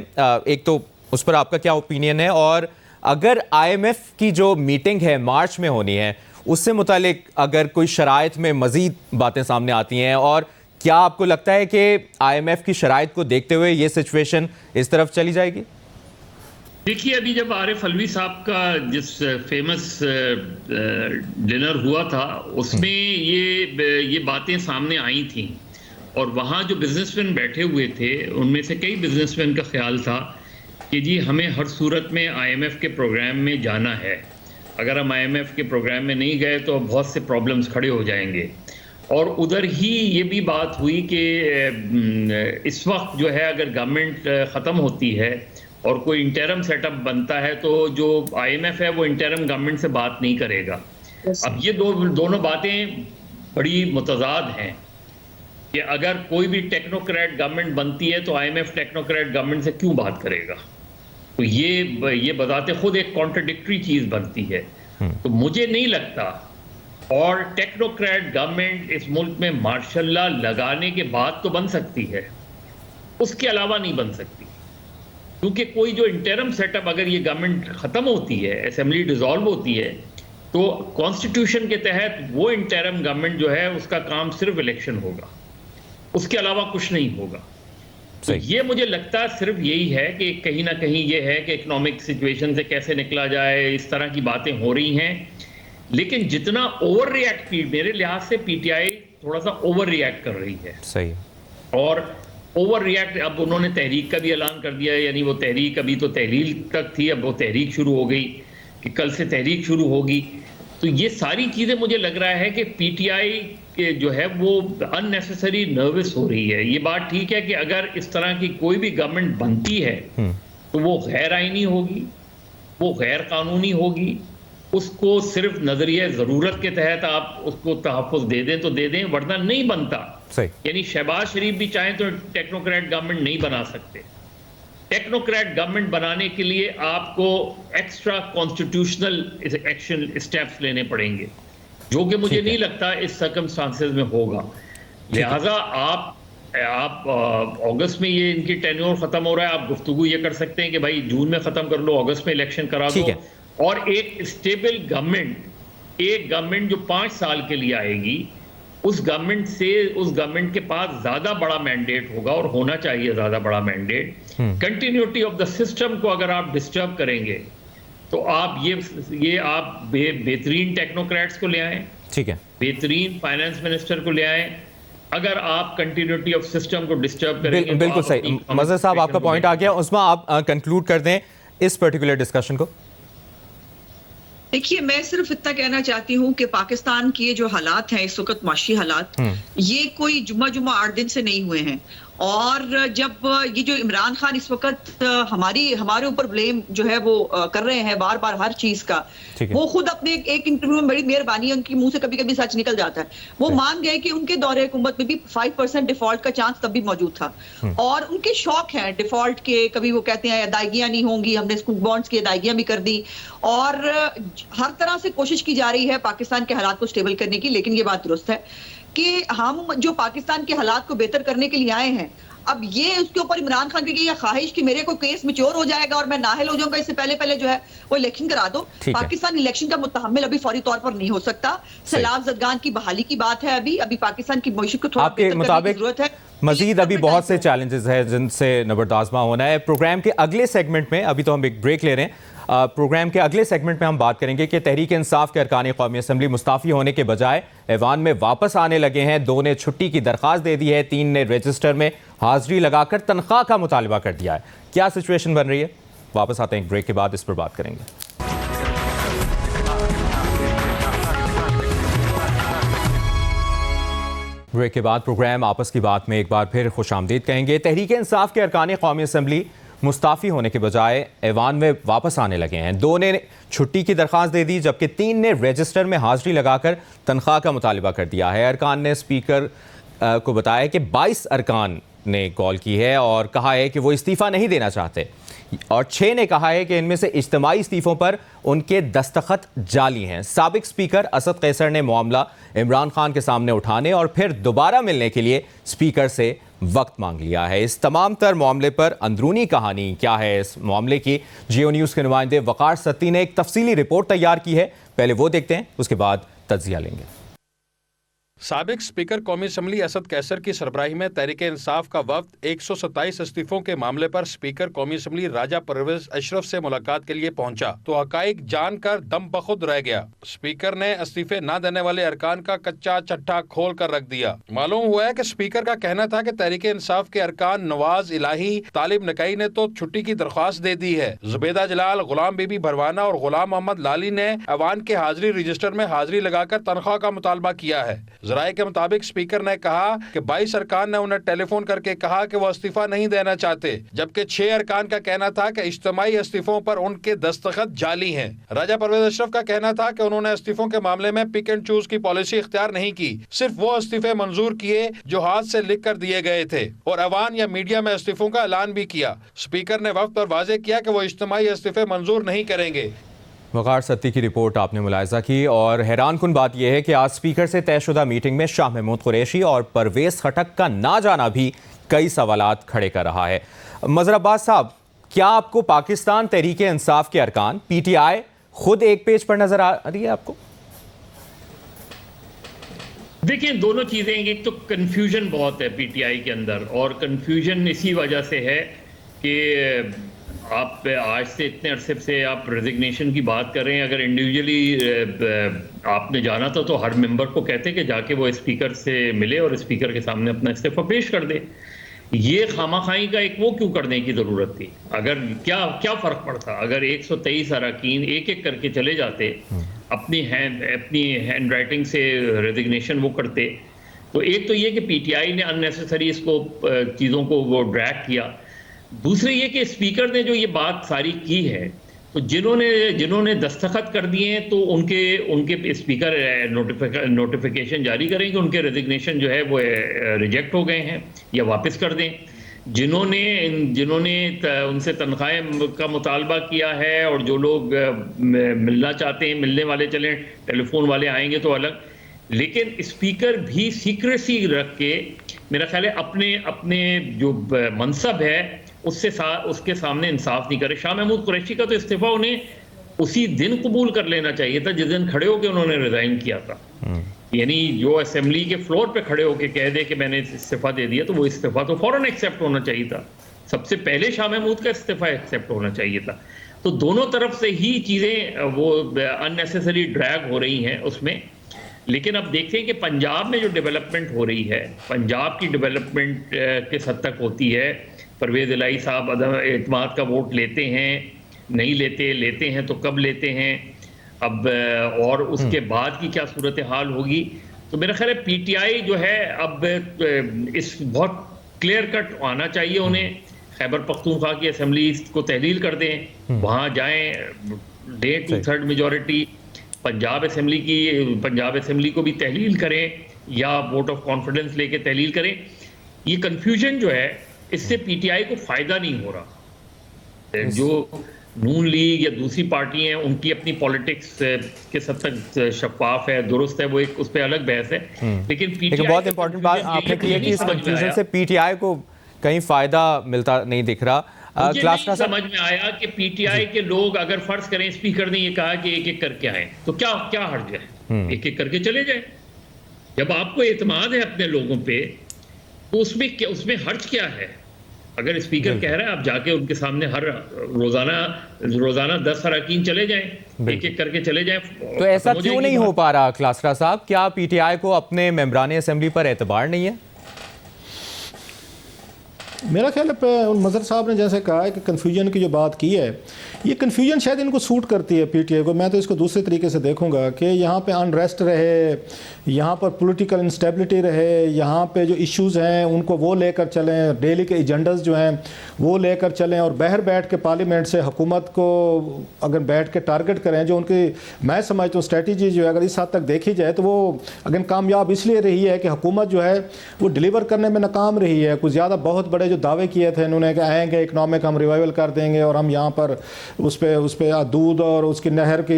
एक तो उस पर आपका क्या ओपिनियन है, और अगर IMF की जो मीटिंग है मार्च में होनी है उससे मुतालिक अगर कोई शराइत में मजीद बातें सामने आती हैं, और क्या आपको लगता है कि IMF की शराइत को देखते हुए ये सिचुएशन इस तरफ चली जाएगी? देखिए, अभी जब आरिफ अलवी साहब का जिस फेमस डिनर हुआ था उसमें ये बातें सामने आई थी, और वहाँ जो बिजनेसमैन बैठे हुए थे उनमें से कई बिजनेसमैन का ख्याल था कि जी हमें हर सूरत में IMF के प्रोग्राम में जाना है, अगर हम IMF के प्रोग्राम में नहीं गए तो बहुत से प्रॉब्लम्स खड़े हो जाएंगे। और उधर ही ये भी बात हुई कि इस वक्त जो है अगर गवर्नमेंट ख़त्म होती है और कोई इंटरम सेटअप बनता है तो जो IMF है वो इंटरम गवर्नमेंट से बात नहीं करेगा। अब ये दोनों बातें बड़ी मुतज़ाद हैं कि अगर कोई भी टेक्नोक्रेट गवर्नमेंट बनती है तो IMF टेक्नोक्रेट गवर्नमेंट से क्यों बात करेगा, तो ये बताते खुद एक कॉन्ट्रडिक्टरी चीज़ बनती है। तो मुझे नहीं लगता, और टेक्नोक्रेट गवर्नमेंट इस मुल्क में मार्शल लगाने के बाद तो बन सकती है, उसके अलावा नहीं बन सकती, क्योंकि कोई जो इंटरम सेटअप अगर ये गवर्नमेंट ख़त्म होती है, असेंबली डिसॉल्व होती है, तो कॉन्स्टिट्यूशन के तहत वो इंटरम गवर्नमेंट जो है उसका काम सिर्फ इलेक्शन होगा, उसके अलावा कुछ नहीं होगा। तो ये मुझे लगता है सिर्फ यही है कि कहीं ना कहीं ये है कि इकोनॉमिक सिचुएशन से कैसे निकला जाए, इस तरह की बातें हो रही हैं। लेकिन जितना ओवर रिएक्ट, मेरे लिहाज से PTI थोड़ा सा ओवर रिएक्ट कर रही है। सही। और ओवर रिएक्ट, अब उन्होंने तहरीक का भी ऐलान कर दिया है, यानी वो तहरीक अभी तो तहलील तक थी, अब वो तहरीक शुरू हो गई कि कल से तहरीक शुरू होगी। तो ये सारी चीज़ें मुझे लग रहा है कि PTI के जो है वो अननेसेसरी नर्वस हो रही है। ये बात ठीक है कि अगर इस तरह की कोई भी गवर्नमेंट बनती है तो वो गैर आईनी होगी, वो गैर कानूनी होगी, उसको सिर्फ नजरिए ज़रूरत के तहत आप उसको तहफ़्फ़ुज़ दे दें तो दे दें, वरना नहीं बनता। यानी शहबाज शरीफ भी चाहें तो टेक्नोक्रेट गवर्नमेंट नहीं बना सकते। टेक्नोक्रेट गवर्नमेंट बनाने के लिए आपको एक्स्ट्रा कॉन्स्टिट्यूशनल एक्शन स्टेप्स लेने पड़ेंगे, जो कि मुझे नहीं लगता इस सर्कमस्टांसेस में होगा। लिहाजा आप अगस्त में ये इनकी टेन्योर खत्म हो रहा है, आप गुफ्तगू ये कर सकते हैं कि भाई जून में खत्म कर लो, अगस्त में इलेक्शन करा दो, और एक स्टेबल गवर्नमेंट, एक गवर्नमेंट जो 5 साल के लिए आएगी, उस गवर्नमेंट के पास ज्यादा बड़ा मैंडेट होगा, और होना चाहिए ज्यादा बड़ा mandate. Continuity of the system को अगर आप डिस्टर्ब करेंगे तो आप ये आप बेहतरीन टेक्नोक्रेट्स को ले आएं, ठीक है, बेहतरीन फाइनेंस मिनिस्टर को ले आएं। अगर आप कंटिन्यूटी ऑफ सिस्टम को डिस्टर्ब करेंगे बिल्कुल सही। मज़हर साहब आपका पॉइंट आ गया, उसमें आप कंक्लूड कर दें इस पर्टिकुलर डिस्कशन को। देखिए, मैं सिर्फ इतना कहना चाहती हूँ कि पाकिस्तान के जो हालात हैं इस वक्त, माशी हालात, ये कोई जुम्मा 8 दिन से नहीं हुए हैं। और जब ये जो इमरान खान इस वक्त हमारे ऊपर ब्लेम जो है वो कर रहे हैं बार बार हर चीज का, वो खुद अपने एक इंटरव्यू में, बड़ी मेहरबानी है उनकी मुंह से कभी कभी सच निकल जाता है, वो मान गए कि उनके दौरे हुकूमत में भी 5% डिफॉल्ट का चांस तब भी मौजूद था, और उनके शौक हैं डिफॉल्ट के। कभी वो कहते हैं अदायगियां नहीं होंगी, हमने स्कूल बॉन्ड्स की अदायगियां भी कर दी, और हर तरह से कोशिश की जा रही है पाकिस्तान के हालात को स्टेबल करने की। लेकिन ये बात दुरुस्त है कि हम जो पाकिस्तान के हालात को बेहतर करने के लिए आए हैं, अब ये उसके ऊपर इमरान खान की ख्वाहिश कि मेरे को केस मैच्योर हो जाएगा और मैं नाअहल हो जाऊंगा, इससे पहले जो है वो इलेक्शन करा दो। पाकिस्तान इलेक्शन का मुतहम्मिल अभी फौरी तौर पर नहीं हो सकता। सैलाब ज़दगान की बहाली की बात है, अभी पाकिस्तान की मईशत को थोड़ा बेहतर करने की जरूरत है। मजीद अभी बहुत से चैलेंजेस हैं जिनसे नबरदाज़मा होना है। प्रोग्राम के अगले सेगमेंट में, अभी तो हम एक ब्रेक ले रहे हैं, प्रोग्राम के अगले सेगमेंट में हम बात करेंगे कि तहरीक इंसाफ के अरकान कौमी असम्बली मुस्ताफ़ी होने के बजाय ऐवान में वापस आने लगे हैं। 2 ने छुट्टी की दरख्वास्त दे दी है, 3 ने रजिस्टर में हाजिरी लगाकर तनख्वाह का मुतालबा कर दिया है। क्या सिचुएशन बन रही है? वापस आते हैं एक ब्रेक के बाद, इस पर बात करेंगे। ब्रेक के बाद प्रोग्राम आपस की बात में एक बार फिर खुशामदीद कहेंगे। तहरीक इंसाफ के अरकान कौमी असम्बली मुस्ताफ़ी होने के बजाय ऐवान में वापस आने लगे हैं। 2 ने छुट्टी की दरख्वास्त दे दी, जबकि 3 ने रजिस्टर में हाजिरी लगाकर तनख्वाह का मुतालबा कर दिया है। अरकान ने स्पीकर को बताया कि 22 अरकान ने कॉल की है और कहा है कि वो इस्तीफ़ा नहीं देना चाहते, और 6 ने कहा है कि इनमें से इज्तिमाई इस्तीफ़ों पर उनके दस्तखत जाली हैं। साबिक स्पीकर असद कैसर ने मामला इमरान खान के सामने उठाने और फिर दोबारा मिलने के लिए स्पीकर से वक्त मांग लिया है। इस तमाम तर मामले पर अंदरूनी कहानी क्या है इस मामले की, जियो न्यूज़ के नुमाइंदे वक़ार सत्ती ने एक तफसीली रिपोर्ट तैयार की है। पहले वो देखते हैं, उसके बाद तज्जिया लेंगे। साबिक स्पीकर कौमी असम्बली असद कैसर की सरबराही में तहरीक इंसाफ का वफ्द 127 इस्तीफों के मामले पर स्पीकर कौमी असम्बली राजा परवेज अशरफ से मुलाकात के लिए पहुंचा तो हकाइक जानकर दम बखुद रह गया। स्पीकर ने इस्तीफे न देने वाले अरकान का कच्चा चट्टा खोल कर रख दिया। मालूम हुआ है कि स्पीकर का कहना था कि तहरीक इंसाफ के अरकान नवाज इलाही, तालिब नकई ने तो छुट्टी की दरख्वास्त दे दी है। जुबैदा जलाल, गुलाम बीबी भरवाना और गुलाम मोहम्मद लाली ने ऐवान के हाजिरी रजिस्टर में हाजिरी लगाकर तनख्वाह का मुतालबा किया है। जराये के मुताबिक स्पीकर ने कहा कि 22 अरकान ने उन्हें टेलीफोन करके कहा कि वो इस्तीफा नहीं देना चाहते, जबकि 6 अरकान का कहना था कि इज्तिमाई इस्तीफों पर उनके दस्तखत जाली हैं। राजा परवेज अशरफ का कहना था कि उन्होंने इस्तीफों के मामले में पिक एंड चूज की पॉलिसी इख्तियार नहीं की, सिर्फ वो इस्तीफे मंजूर किए जो हाथ से लिख कर दिए गए थे और ऐवान या मीडिया में इस्तीफों का ऐलान भी किया। स्पीकर ने वक्त पर वाजे किया कि वो इज्तिमाई इस्तीफे मंजूर नहीं करेंगे। वक़ार सत्ती की रिपोर्ट आपने मुलाहिज़ा की, और हैरान कुन बात यह है कि आज स्पीकर से तयशुदा मीटिंग में शाह महमूद कुरैशी और परवेज़ खटक का ना जाना भी कई सवालात खड़े कर रहा है। मज़हर अब्बास साहब, क्या आपको पाकिस्तान तहरीक इंसाफ के अरकान PTI खुद एक पेज पर नजर आ रही है आपको? देखिए, दोनों चीजें, एक तो कंफ्यूजन बहुत है PTI के अंदर, और कंफ्यूजन इसी वजह से है कि आप आज से इतने अरसे से आप रेजिग्नेशन की बात कर रहे हैं। अगर इंडिविजुअली आपने जाना था तो हर मेंबर को कहते कि जाके वो स्पीकर से मिले और स्पीकर के सामने अपना इस्तीफा पेश कर दे। ये खामाखाई का एक वो क्यों करने की ज़रूरत थी? अगर क्या फ़र्क पड़ता अगर 123 अरकान एक एक करके चले जाते, अपनी हैंड राइटिंग से रेजिग्नेशन वो करते। तो एक तो ये कि PTI ने अननेसेसरी इसको चीज़ों को वो ड्रैग किया। दूसरे ये कि स्पीकर ने जो ये बात सारी की है, तो जिन्होंने दस्तखत कर दिए हैं तो उनके स्पीकर नोटिफिकेशन जारी करें कि उनके रेजिग्नेशन जो है वो रिजेक्ट हो गए हैं या वापस कर दें। जिन्होंने उनसे तनख्वाह का मुतालबा किया है और जो लोग मिलना चाहते हैं, मिलने वाले चलें, टेलीफोन वाले आएंगे तो अलग। लेकिन स्पीकर भी सीक्रेसी रख के मेरा ख्याल है अपने जो मनसब है उसके सामने इंसाफ नहीं करे। शाह महमूद कुरैशी का तो इस्तीफा उन्हें उसी दिन कबूल कर लेना चाहिए था जिस दिन खड़े होकर उन्होंने रिजाइन किया था। यानी जो असेंबली के फ्लोर पे खड़े होकर कह दे कि मैंने इस्तीफा दे दिया, तो वो इस्तीफा तो फौरन एक्सेप्ट होना चाहिए था। सबसे पहले शाह महमूद का इस्तीफा एक्सेप्ट होना चाहिए था। तो दोनों तरफ से ही चीज़ें वो अननेसेसरी ड्रैग हो रही हैं उसमें। लेकिन अब देखते हैं कि पंजाब में जो डेवलपमेंट हो रही है, पंजाब की डेवलपमेंट किस हद तक होती है। परवेज़ इलाही साहब अदम एतमाद का वोट लेते हैं, नहीं लेते हैं तो कब लेते हैं, अब और उसके बाद की क्या सूरत हाल होगी। तो मेरा ख्याल है PTI जो है अब इस बहुत क्लियर कट आना चाहिए उन्हें। खैबर पख्तूनख्वा की असेंबली को तहलील कर दें, वहाँ जाएँ, दें 2/3 मेजॉरिटी। पंजाब असेंबली को भी तहलील करें या वोट ऑफ कॉन्फिडेंस लेके तहलील करें। ये कंफ्यूजन जो है इससे PTI को फायदा नहीं हो रहा। जो नून लीग या दूसरी पार्टी हैं उनकी अपनी पॉलिटिक्स किस हद तक शफाफ है, दुरुस्त है, वो एक उस पर अलग बहस है। लेकिन PTI बहुत इंपॉर्टेंट बात आपने की है कि इस कंफ्यूजन से PTI को कहीं फायदा मिलता नहीं दिख रहा। क्लास का समझ में आया कि PTI के लोग अगर फर्ज करें स्पीकर ने ये कहा कि एक एक करके आए, तो क्या हर्ज है, एक एक करके चले जाए। जब आपको एतमाद है अपने लोगों पे तो उसमें हर्ज क्या है? अगर स्पीकर कह रहे हैं आप जाके उनके सामने हर रोजाना 10 अरकान चले जाएं, एक एक करके चले जाएं। तो ऐसा क्यों नहीं हो पा रहा क्लासरा साहब? क्या पीटीआई को अपने मेंबरान असेंबली पर एतबार नहीं है? मेरा ख्याल है मजहर साहब ने जैसे कहा है कि कन्फ्यूजन की जो बात की है, ये कन्फ्यूजन शायद इनको सूट करती है पीटीआई को। मैं तो इसको दूसरे तरीके से देखूंगा कि यहाँ पे अनरेस्ट रहे, यहाँ पर पॉलिटिकल इंस्टेबिलिटी रहे, यहाँ पे जो इश्यूज़ हैं उनको वो लेकर चलें, डेली के एजेंडास जो हैं वो लेकर चलें, और बाहर बैठ के पार्लियामेंट से हुकूमत को अगर बैठ के टारगेट करें, जो उनकी मैं समझता हूँ स्ट्रेटजी जो है अगर इस हद तक देखी जाए तो वो अगर कामयाब इसलिए रही है कि हुकूमत जो है वो डिलीवर करने में नाकाम रही है। कुछ ज़्यादा बहुत बड़े जो दावे किए थे इन्होंने कि आएंगे इकनॉमिक हम रिवाइवल कर देंगे और हम यहाँ पर उस पर दूध और उसकी नहर की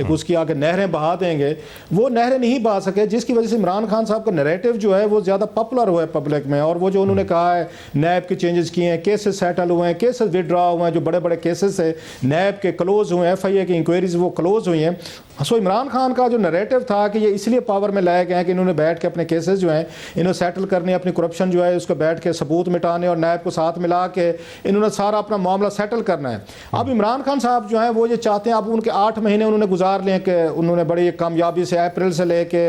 एक उसकी आगे नहरें बहा देंगे, वो नहरें नहीं बहा सके, जिसकी वजह से इमरान खान साहब का नैरेटिव जो है वो ज़्यादा पॉपुलर हुआ है पब्लिक में। और वो जो उन्होंने कहा है नैब के चेंजेस किए हैं, केसेस सेटल हुए हैं, केसेस विड्रॉ हुए हैं, जो बड़े बड़े केसेस है नैब के क्लोज हुए हैं, FIA की इंक्वायरीज वो क्लोज हुई हैं। सो इमरान खान का जो नैरेटिव था कि ये इसलिए पावर में लाए गए हैं कि इन्होंने बैठ के अपने केसेस जो हैं इन्होंने सेटल करने, अपनी करप्शन जो है उसको बैठ के सबूत मिटाने और नैब को साथ मिला के इन्होंने सारा अपना मामला सेटल करना है। अब इमरान खान साहब जो हैं वो ये चाहते हैं, अब उनके 8 महीने उन्होंने गुजार लें कि उन्होंने बड़ी कामयाबी से अप्रैल से लेके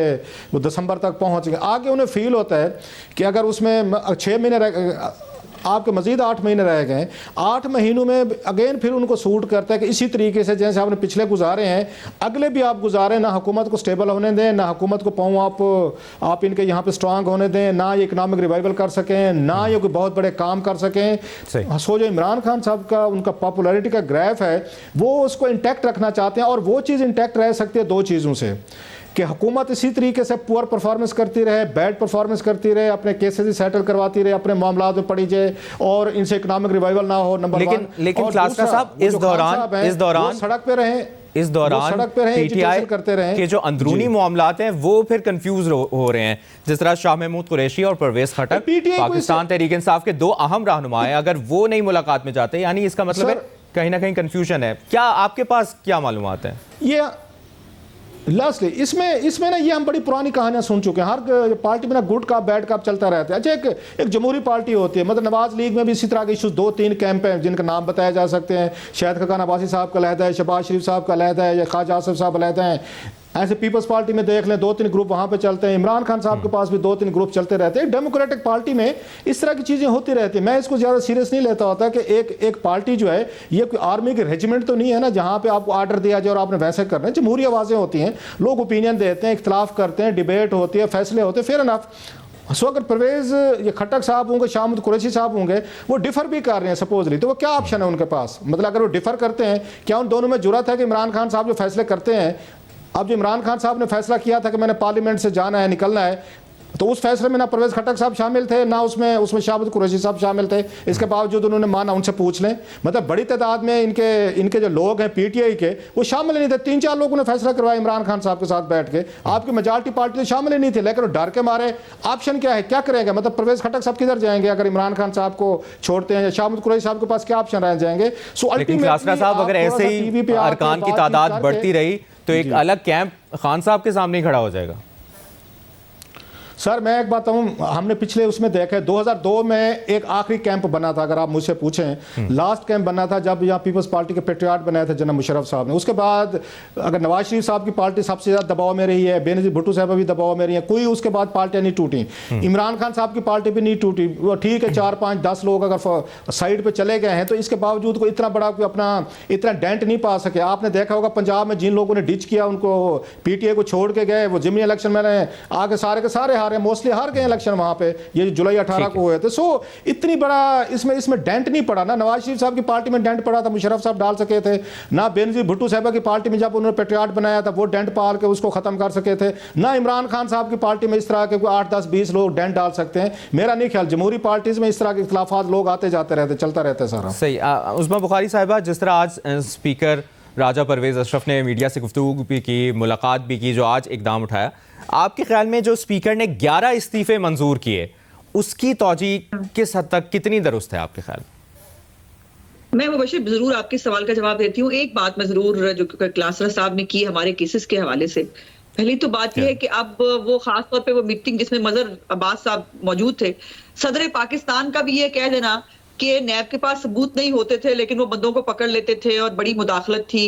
वो दिसंबर तक पहुँच गए। आगे उन्हें फील होता है कि अगर उसमें 6 महीने आपके मजीद 8 महीने रह गए, 8 महीनों में अगेन फिर उनको सूट करता है कि इसी तरीके से जैसे आपने पिछले गुजारे हैं अगले भी आप गुजारें, ना हुकूमत को स्टेबल होने दें, ना हुकूमत को पाऊँ आप इनके यहाँ पे स्ट्रांग होने दें, ना ये इकनॉमिक रिवाइवल कर सकें, ना ये कोई बहुत बड़े काम कर सकें। सो जो इमरान खान साहब का उनका पॉपुलैरिटी का ग्राफ है वो उसको इंटैक्ट रखना चाहते हैं, और वो चीज़ इंटैक्ट रह सकती है 2 चीज़ों से कि हुकूमत इसी तरीके से पुअर परफॉर्मेंस करती रहे, बैड परफॉर्मेंस करती रहे, अपने केसेस ही सेटल करवाती रहे, अपने मामला में पड़ी जाए और इनसे इकोनॉमिक रिवाइवल ना हो, नंबर 1। लेकिन क्लासरा साहब इस दौरान सड़क पे रहे, इस दौरान पीटीआई करते रहे के जो अंदरूनी मामलात हैं वो फिर कंफ्यूज हो रहे हैं। जिस तरह शाह महमूद कुरैशी और परवेज खटक पाकिस्तान तहरीक इंसाफ के 2 अहम रहनुमा हैं, अगर वो नहीं मुलाकात में जाते यानी इसका मतलब है कहीं ना कहीं कंफ्यूजन है। क्या आपके पास क्या मालूमात है? ये लास्टली इसमें ना ये हम बड़ी पुरानी कहानियां सुन चुके हैं। हर पार्टी में ना गुड कप बैड कप चलता रहता है। अच्छा, एक जमहूरी पार्टी होती है, मतलब नवाज लीग में भी इसी तरह के इशूज 2-3 कैंप हैं जिनका नाम बताए जा सकते हैं। शाहिद खकान अब्बासी साहब का अलहदा है, शहबाज शरीफ साहब का अलहदा है, या ख्वाजा आसिफ साहब अलहदा हैं। ऐसे पीपल्स पार्टी में देख लें 2-3 ग्रुप वहाँ पे चलते हैं। इमरान खान साहब के पास भी 2-3 ग्रुप चलते रहते हैं। डेमोक्रेटिक पार्टी में इस तरह की चीज़ें होती रहती हैं। मैं इसको ज़्यादा सीरियस नहीं लेता होता कि एक पार्टी जो है ये कोई आर्मी की रेजिमेंट तो नहीं है ना जहाँ पे आपको आर्डर दिया जाए और आपने वैसे करना है। जमहूरी आवाज़ें होती हैं, लोग ओपिनियन देते हैं, इख्तलाफ करते हैं, डिबेट होती है, फैसले होते हैं, फेयर इनफ। सो अगर परवेज ये खट्टक साहब होंगे, शाह महमूद कुरैशी साहब होंगे, वो डिफर भी कर रहे हैं सपोजली, तो वो क्या ऑप्शन है उनके पास? मतलब अगर वो डिफर करते हैं, क्या उन दोनों में जुर्रत है कि इमरान खान साहब जो फैसले करते हैं, अब जो इमरान खान साहब ने फैसला किया था कि मैंने पार्लियामेंट से जाना है, निकलना है, तो उस फैसले में ना परवेज खट्टक साहब शामिल थे, ना उसमें शाह महमूद कुरैशी साहब शामिल थे। इसके बावजूद उन्होंने माना, उनसे पूछ लें। मतलब बड़ी तादाद में इनके जो लोग हैं पीटीआई के वो शामिल नहीं थे। 3-4 लोगों ने फैसला करवाया इमरान खान साहब के साथ बैठ के। आपकी मेजॉरिटी पार्टी तो शामिल ही नहीं थे, लेकिन डर के मारे ऑप्शन क्या है, क्या करेंगे? मतलब परवेज खट्टक साहब किधर जाएंगे अगर इमरान खान साहब को छोड़ते हैं, या शाह महमूद कुरैशी साहब के पास क्या ऑप्शन रह जाएंगे? सो अल्टीमेटली साहब अगर ऐसे ही अरकान की तादाद बढ़ती रही तो एक अलग कैंप खान साहब के सामने खड़ा हो जाएगा। सर मैं एक बात कहूँ, हमने पिछले उसमें देखा है 2002 में एक आखिरी कैंप बना था, अगर आप मुझसे पूछें लास्ट कैंप बना था जब यहाँ पीपल्स पार्टी के पेट्रियाट बनाए थे जनाब मुशर्रफ साहब ने। उसके बाद अगर नवाज शरीफ साहब की पार्टी सबसे ज़्यादा दबाव में रही है, बेनज़ीर भुट्टो साहब भी दबाव में रही है, कोई उसके बाद पार्टियाँ नहीं टूटी। इमरान खान साहब की पार्टी भी नहीं टूटी। वो ठीक है 4-5-10 लोग अगर साइड पर चले गए हैं तो इसके बावजूद कोई इतना बड़ा कोई अपना इतना डेंट नहीं पा सके। आपने देखा होगा पंजाब में जिन लोगों ने डिच किया, उनको पीटीआई को छोड़ के गए, वो जिमनी इलेक्शन में आगे सारे के सारे हारे, मोस्टली हार गए इलेक्शन वहां पे, ये जुलाई 18 को हुए थे। सो इतनी बड़ा इसमें डेंट नहीं पड़ा ना। नवाज शरीफ साहब की पार्टी में डेंट पड़ा था, मुशर्रफ साहब डाल सके थे, ना बेनज़ीर भुट्टो साहब की पार्टी में जब उन्होंने पेट्रियाट बनाया था वो डेंट पाल के उसको खत्म कर सके थे, ना इमरान खान साहब की पार्टी में इस तरह के 8-10-20 लोग डेंट डाल सकते हैं। मेरा नहीं ख्याल जमहूरी पार्टीज में इस तरह के इख्तिलाफात लोग आते जाते रहते, चलता रहता है सारा। सही। उस्मा बुखारी साहिबा, जिस तरह आज स्पीकर राजा परवेज अशरफ ने मीडिया से गुफ्तगू भी की, मुलाकात भी की, जो आज इकदाम उठाया, आपके ख्याल में जो स्पीकर ने 11 इस्तीफे मंजूर किए उसकी तौजी किस हद तक कितनी दुरुस्त है आपके ख्याल? मैं मुबशिर जरूर आपके सवाल का जवाब देती हूँ। एक बात मैं जरूर जो क्लासरा साहब ने की हमारे केसेस के हवाले से, पहली तो बात यह है कि अब वो खास तौर पे वो मीटिंग जिसमें मजहर अब्बास साहब मौजूद थे, सदर पाकिस्तान का भी ये कह देना कि नैब के पास सबूत नहीं होते थे लेकिन वो बंदों को पकड़ लेते थे और बड़ी मुदाखलत थी।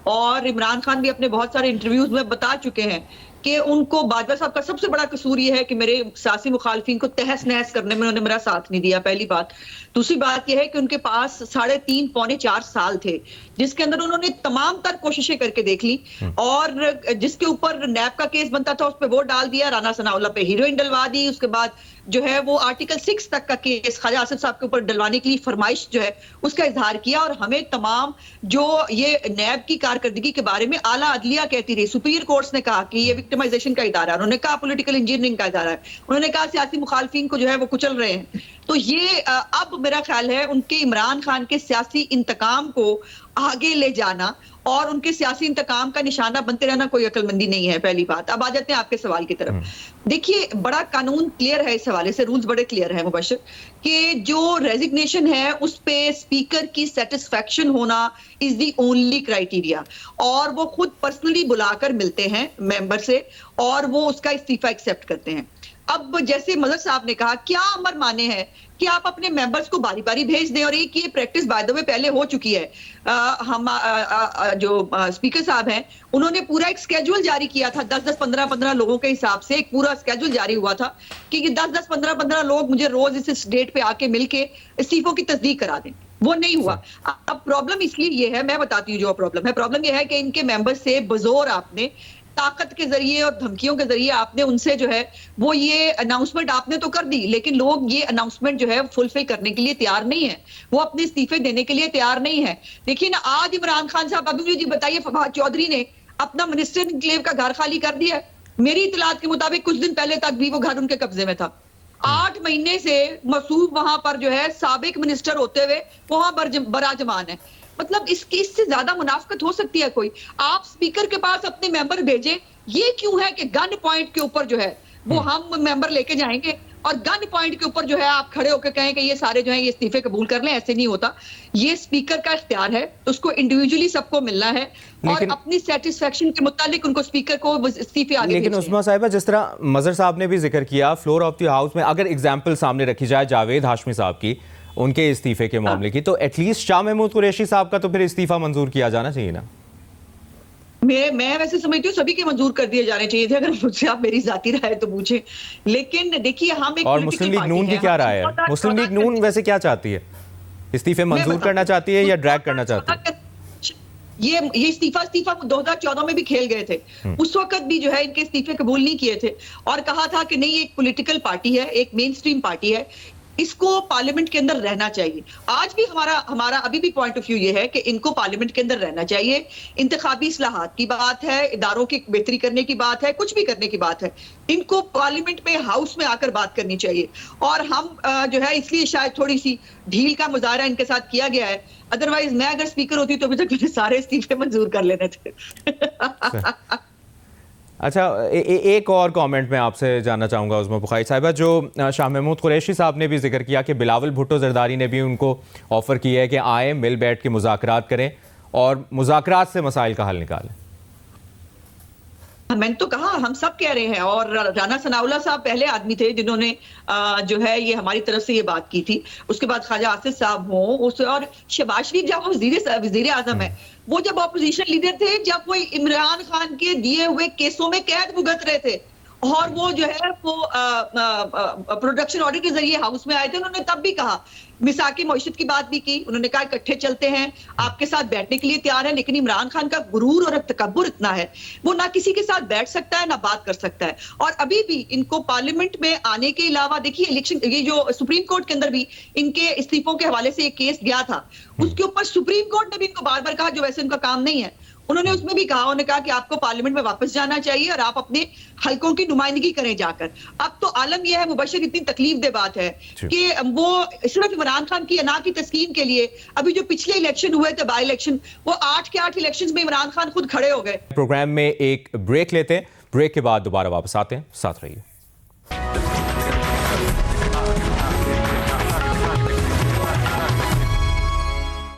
और इमरान खान भी अपने बहुत सारे इंटरव्यूज में बता चुके हैं कि उनको बाजवा साहब का सबसे बड़ा कसूर ये है कि मेरे सियासी मुखालफिन को तहस नहस करने में उन्होंने मेरा साथ नहीं दिया, पहली बात। दूसरी बात यह है कि उनके पास 3.5 पौने 4 साल थे जिसके अंदर उन्होंने तमाम तर कोशिशें करके देख ली और जिसके ऊपर नैब का केस बनता था उस पर वो डाल दिया, राना सनाउल्लाह पे हीरोइन डलवा दी, उसके बाद जो है वो आर्टिकल 6 तक का केस ख्वाजा आसिफ साहब के ऊपर डलवाने के लिए फरमाइश जो है उसका इजहार किया। और हमें तमाम जो ये नैब की कारकर्दगी के बारे में आला अदलिया कहती रही, सुप्रीम कोर्ट ने कहा कि ये विक्टिमाइजेशन का इदारा है, उन्होंने कहा पॉलिटिकल इंजीनियरिंग का इदारा है, उन्होंने कहा सियासी मुखालफिन को जो है वो कुचल रहे हैं। तो ये अब मेरा ख्याल है उनके इमरान खान के सियासी इंतकाम को आगे ले जाना और उनके सियासी इंतकाम का निशाना बनते रहना कोई अक्लमंदी नहीं है, पहली बात। अब आ जाते हैं आपके सवाल की तरफ। देखिए, बड़ा कानून क्लियर है इस हवाले से, रूल्स बड़े क्लियर हैं मुबशर, कि जो रेजिग्नेशन है उस पे स्पीकर की सेटिस्फैक्शन होना इज द ओनली क्राइटेरिया, और वो खुद पर्सनली बुलाकर मिलते हैं मेंबर से और वो उसका इस्तीफा एक्सेप्ट करते हैं। अब जैसे मजहर साहब ने कहा, क्या अमर माने हैं कि आप अपने मेंबर्स को बारी बारी भेज दें, और एक ये प्रैक्टिस बाय द वे पहले हो चुकी है। हम जो स्पीकर साहब हैं उन्होंने पूरा एक स्केड्यूल जारी किया था, 10-10, 15-15 लोगों के हिसाब से एक पूरा स्केड्यूल जारी हुआ था कि 10-10, 15-15 लोग मुझे रोज इस डेट पे आके मिलके इस्तीफों की तस्दीक करा दें। वो नहीं हुआ। अब प्रॉब्लम इसलिए ये है, मैं बताती हूँ जो प्रॉब्लम है। प्रॉब्लम ये है कि इनके मेंबर से बजोर आपने ताकत के जरिए और धमकियों के जरिए आपने उनसे जो है वो ये अनाउंसमेंट आपने तो कर दी, लेकिन लोग ये अनाउंसमेंट जो है फुलफिल करने के लिए तैयार नहीं है, वो अपने इस्तीफे देने के लिए तैयार नहीं है। देखिए ना, आज इमरान खान साहब, अभी जी बताइए, फवाद चौधरी ने अपना मिनिस्टर इनक्लेव का घर खाली कर दिया। मेरी इतलात के मुताबिक कुछ दिन पहले तक भी वो घर उनके कब्जे में था। 8 महीने से मसूब वहां पर जो है साबिक मिनिस्टर होते हुए वहां बराजमान है। मतलब इससे ज्यादा मुनाफकत हो सकती है कोई? आप स्पीकर के पास अपने मेंबर भेजें, ये क्यों है कि गन पॉइंट के ऊपर जो है वो हम मेंबर लेके जाएंगे और गन पॉइंट के ऊपर जो है आप खड़े होकर कहें कि ये सारे जो है ये इस्तीफे कबूल कर लें? ऐसे नहीं होता। ये स्पीकर का इख्तियार है, उसको इंडिविजुअली सबको मिलना है और अपनी सेटिस्फेक्शन के मुतालिक उनको स्पीकर को इस्तीफे आगे। लेकिन उस्मा साहिबा, जिस तरह मजहर साहब ने भी जिक्र किया, फ्लोर ऑफ द हाउस में अगर एग्जाम्पल सामने रखी जाए जावेद हाशमी साहब की, उनके इस्तीफे के मामले की, तो एटलीस्ट शाह महमूद कुरैशी साहब का तो फिर इस्तीफा मंजूर किया जाना चाहिए ना? मैं वैसे समझती हूँ सभी के मंजूर कर दिए जाने चाहिए थे, अगर मुझसे आप मेरी जाती राय तो पूछें। लेकिन देखिए, हम एक और मुस्लिम लीग नून की क्या राय है? मुस्लिम लीग नून वैसे क्या चाहती है? इस्तीफे मंजूर करना चाहती है या ड्रैग करना चाहती है? ये इस्तीफा 2014 में भी खेल गए थे। उस वक्त भी जो है इनके इस्तीफे कबूल नहीं किए थे और कहा था कि नहीं, एक पॉलिटिकल पार्टी है, एक मेन स्ट्रीम पार्टी है, इसको पार्लियामेंट के अंदर रहना चाहिए। आज भी हमारा अभी भी पॉइंट ऑफ व्यू ये है कि इनको पार्लियामेंट के अंदर रहना चाहिए। इंतखाबी इस्लाहात की बात है, इदारों की बेहतरी करने की बात है, कुछ भी करने की बात है, इनको पार्लियामेंट में हाउस में आकर बात करनी चाहिए। और हम जो है इसलिए शायद थोड़ी सी ढील का मुजाहरा इनके साथ किया गया है, अदरवाइज मैं अगर स्पीकर होती तो अभी तक मुझे सारे इस्तीफे मंजूर कर लेने थे। अच्छा, एक और कमेंट मैं आपसे जानना चाहूँगा उस्मा बुखारी साहिबा, जो शाह महमूद कुरैशी साहब ने भी जिक्र किया कि बिलावल भुट्टो जरदारी ने भी उनको ऑफ़र किया है कि आए, मिल बैठ के मुज़ाकरात करें और मुज़ाकरात से मसाइल का हल निकालें। मैंने तो कहा, हम सब कह रहे हैं, और राना सनाउल्लाह साहब पहले आदमी थे जिन्होंने जो है ये हमारी तरफ से ये बात की थी। उसके बाद ख्वाजा आसिफ साहब हों, और शहबाज शरीफ जब वजीर आजम है, वो जब ऑपोजिशन लीडर थे, जब वो इमरान खान के दिए हुए केसों में कैद भुगत रहे थे और वो जो है वो प्रोडक्शन ऑर्डर के जरिए हाउस में आए थे, उन्होंने तब भी कहा, मिसाकी मईशत की बात भी की, उन्होंने कहा इकट्ठे चलते हैं, आपके साथ बैठने के लिए तैयार है। लेकिन इमरान खान का गुरूर और तकब्बुर इतना है, वो ना किसी के साथ बैठ सकता है ना बात कर सकता है। और अभी भी इनको पार्लियामेंट में आने के अलावा, देखिए इलेक्शन, ये जो सुप्रीम कोर्ट के अंदर भी इनके इस्तीफों के हवाले से एक केस गया था, उसके ऊपर सुप्रीम कोर्ट ने भी इनको बार बार कहा, जो वैसे उनका काम नहीं है, उन्होंने उसमें भी कहा, उन्होंने कहा कि आपको पार्लियामेंट में वापस जाना चाहिए और आप अपने हलकों की नुमाइंदगी करें जाकर। अब तो आलम यह है मुबशर, इतनी तकलीफ दे बात है कि वो सिर्फ इमरान खान की अना की तस्कीन के लिए अभी जो पिछले इलेक्शन हुए थे, बाई इलेक्शन, वो 8 के 8 इलेक्शन में इमरान खान खुद खड़े हो गए। प्रोग्राम में एक ब्रेक लेते हैं, ब्रेक के बाद दोबारा वापस आते हैं, साथ रहिए।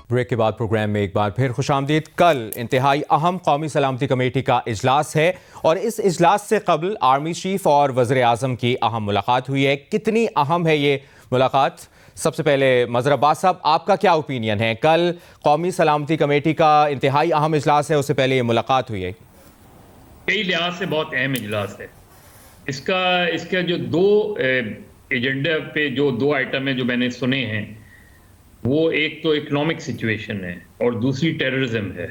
ब्रेक के बाद प्रोग्राम में एक बार फिर खुशामदीद। कल इंतहाई अहम कौमी सलामती कमेटी का इजलास है और इस इजलास से कबल आर्मी चीफ और वज़ीर आज़म की अहम मुलाकात हुई है। कितनी अहम है ये मुलाकात? सबसे पहले मज़हर अब्बास साहब, आपका क्या ओपिनियन है? कल कौमी सलामती कमेटी का इंतहाई अहम इजलास है, उससे पहले ये मुलाकात हुई है। कई लिहाज से बहुत अहम इजलास है। इसका जो दो एजेंडे पे जो दो आइटम है जो मैंने सुने हैं, वो एक तो इकोनॉमिक सिचुएशन है और दूसरी टेररिज्म है।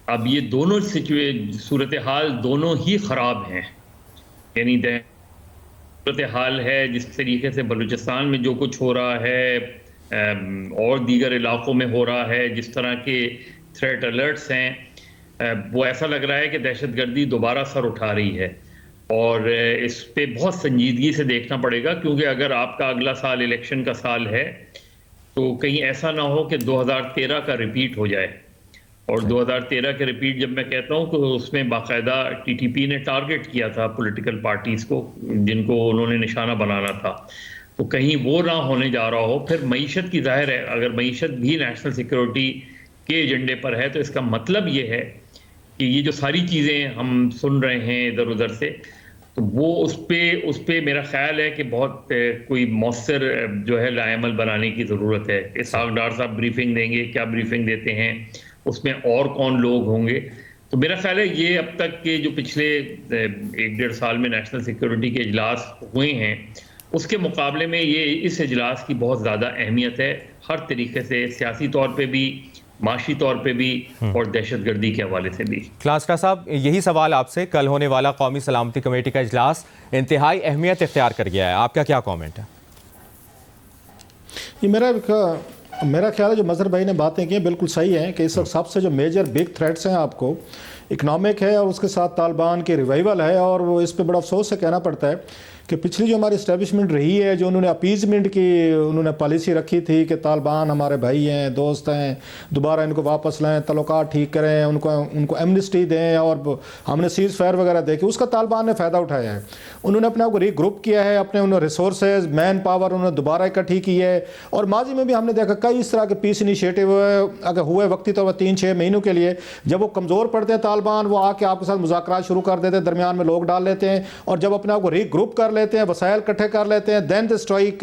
अब ये दोनों सूरत हाल दोनों ही ख़राब हैं। यानी सूरत हाल है जिस तरीके से बलूचिस्तान में जो कुछ हो रहा है और दीगर इलाकों में हो रहा है, जिस तरह के थ्रेट अलर्ट्स हैं, वो ऐसा लग रहा है कि दहशतगर्दी दोबारा सर उठा रही है और इस पे बहुत संजीदगी से देखना पड़ेगा, क्योंकि अगर आपका अगला साल इलेक्शन का साल है तो कहीं ऐसा ना हो कि 2013 का रिपीट हो जाए। और 2013 के रिपीट जब मैं कहता हूँ तो उसमें बाकायदा टीटीपी ने टारगेट किया था पॉलिटिकल पार्टीज़ को जिनको उन्होंने निशाना बनाना था, तो कहीं वो ना होने जा रहा हो। फिर मईशत की जाहिर है, अगर मईशत भी नेशनल सिक्योरिटी के एजेंडे पर है तो इसका मतलब ये है कि ये जो सारी चीज़ें हम सुन रहे हैं इधर उधर से, तो वो उस पे मेरा ख्याल है कि बहुत कोई मौसर जो है लाएमल बनाने की ज़रूरत है। इसहाक डार साहब ब्रीफिंग देंगे, क्या ब्रीफिंग देते हैं, उसमें और कौन लोग होंगे। तो मेरा ख्याल है ये अब तक के जो पिछले 1-1.5 साल में नेशनल सिक्योरिटी के इजलास हुए हैं उसके मुकाबले में ये इस इजलास की बहुत ज़्यादा अहमियत है, हर तरीके से, सियासी तौर पे भी, माशी तौर पे भी और दहशतगर्दी के हवाले से भी। क्लास्ट्रा साहब, यही सवाल आपसे, कल होने वाला कौमी सलामती कमेटी का इजलास इंतहाई अहमियत इख्तियार कर गया है, आपका क्या कमेंट है? ये मेरा ख्याल है जो मज़हर भाई ने बातें की बिल्कुल सही हैं कि इस वक्त सबसे जो मेजर बिग थ्रेट्स हैं आपको इकनॉमिक है और उसके साथ तालिबान की रिवाइवल है। और वो इस पर बड़ा अफसोस से कहना पड़ता है कि पिछली जो हमारी इस्टेब्लिशमेंट रही है, जो उन्होंने अपीजमेंट की उन्होंने पॉलिसी रखी थी कि तालिबान हमारे भाई हैं, दोस्त हैं, दोबारा इनको वापस लाएं, तल्लुकात ठीक करें, उनको एमनेस्टी दें और हमने सीज़ फायर वगैरह देखे, उसका तालिबान ने फ़ायदा उठाया है। उन्होंने अपने आप को रीग्रुप किया है, अपने उन्होंने रिसोर्सेज, मैन पावर उन्होंने दोबारा इकट्ठी की है। और माजी में भी हमने देखा कई इस तरह के पीस इनिशिएटिव अगर हुए वक्ती तौर पर 3-6 महीनों के लिए, जब वो कमज़ोर पड़ते हैं तालिबान, वो आके आपके साथ मुज़ाकरात शुरू कर देते हैं, दरमियान में लोग डाल लेते हैं और जब अपने आप को रीग्रुप कर लेते हैं, वसाइल इकट्ठे कर लेते हैं, देन द स्ट्राइक,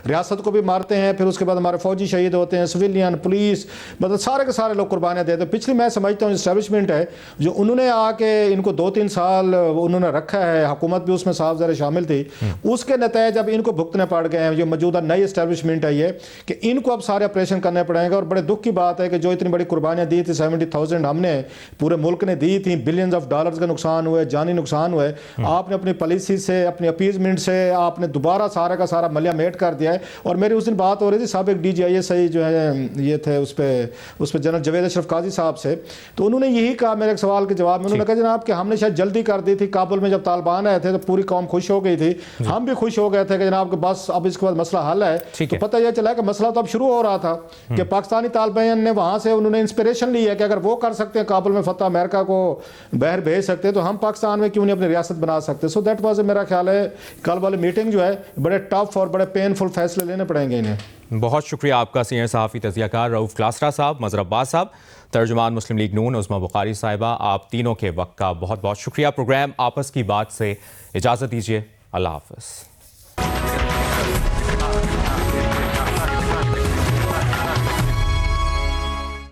रियासत को भी मारते हैं, फिर उसके बाद हमारे फौजी शहीद होते हैं, सिविलियन, पुलिस, मतलब सारे के सारे लोग कुर्बानियाँ देते हैं। पिछली मैं समझता हूँ इस्टेब्लिशमेंट है जो उन्होंने आके इनको 2-3 साल उन्होंने रखा है, हुकूमत भी उसमें साफ ज़रा शामिल थी, उसके नतीजे अब इनको भुगतने पड़ गए हैं। जो मौजूदा नई इस्टेब्लिशमेंट है ये कि इनको अब सारे ऑपरेशन करने पड़ेंगे। और बड़े दुख की बात है कि जो इतनी बड़ी कुर्बानियाँ दी थी, 70,000 हमने पूरे मुल्क ने दी थी, बिलियंस ऑफ डॉलर्स का नुकसान हुए, जानी नुकसान हुए, आपने अपनी पॉलिसी से, अपनी अपीजमेंट से आपने दोबारा सारा का सारा मलिया मेट कर दिया है। और मेरी उस दिन बात हो रही थी साबिक DGISI जो है ये थे उस पर जनरल जवेद अशरफ काजी साहब से, तो उन्होंने यही कहा मेरे एक सवाल के जवाब में, उन्होंने कहा जनाब कि हमने शायद जल्दी कर दी थी, काबुल में जब तालिबान आए थे तो पूरी कौम खुश हो गई थी, हम भी खुश हो गए थे कि जनाब कि बस अब इसके बाद मसला हल है। तो पता यह चला कि मसला तो अब शुरू हो रहा था कि पाकिस्तानी तालिबान ने वहाँ से उन्होंने इंस्पिरेशन ली है कि अगर वो कर सकते हैं काबुल में फतह, अमेरिका को बाहर भेज सकते हैं, तो हम पाकिस्तान में क्यों नहीं अपनी रियासत बना सकते। सो दैट वाज मेरा ख्याल है कल वाली मीटिंग जो है बड़े टफ और बड़े पेनफुल फैसले लेने पड़ेंगे इन्हें। बहुत शुक्रिया आपका सीनियर सहाफ़ी तज़कियाकार रऊफ़ क्लास्ट्रा साहब, मज़हर अब्बास साहब, तर्जुमान मुस्लिम लीग नून उस्मा बुखारी साहिबा, आप तीनों के वक्त का बहुत बहुत शुक्रिया। प्रोग्राम आपस की बात से इजाज़त दीजिए, अल्लाह हाफ़िज़।